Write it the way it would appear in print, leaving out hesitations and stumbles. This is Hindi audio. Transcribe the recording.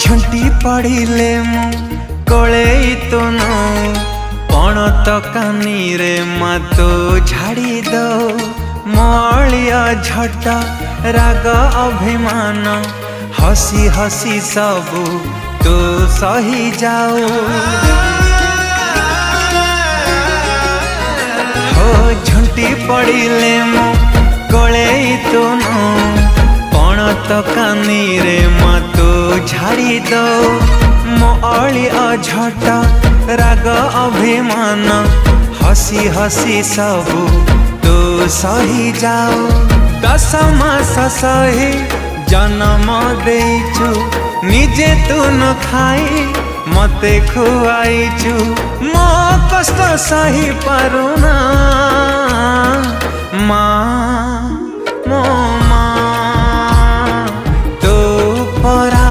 झुंटी पड़िले मु कोले तो नो पण तो कानी रे मा तो झाड़ी दो मलिया झट राग अभिमान हसी हसी सबू तो सही जाओ हो झुंटी पड़िले मु कोले तो नो पण तो कानी रे मा तो झाड़ी दो मली अझट राग अभिमान हसी हसी सबू तो सही जाओ 10 मास सही जन्म देचु निजे तू न खाई मते खुआईचु मो कष्ट सही पारुना माँ।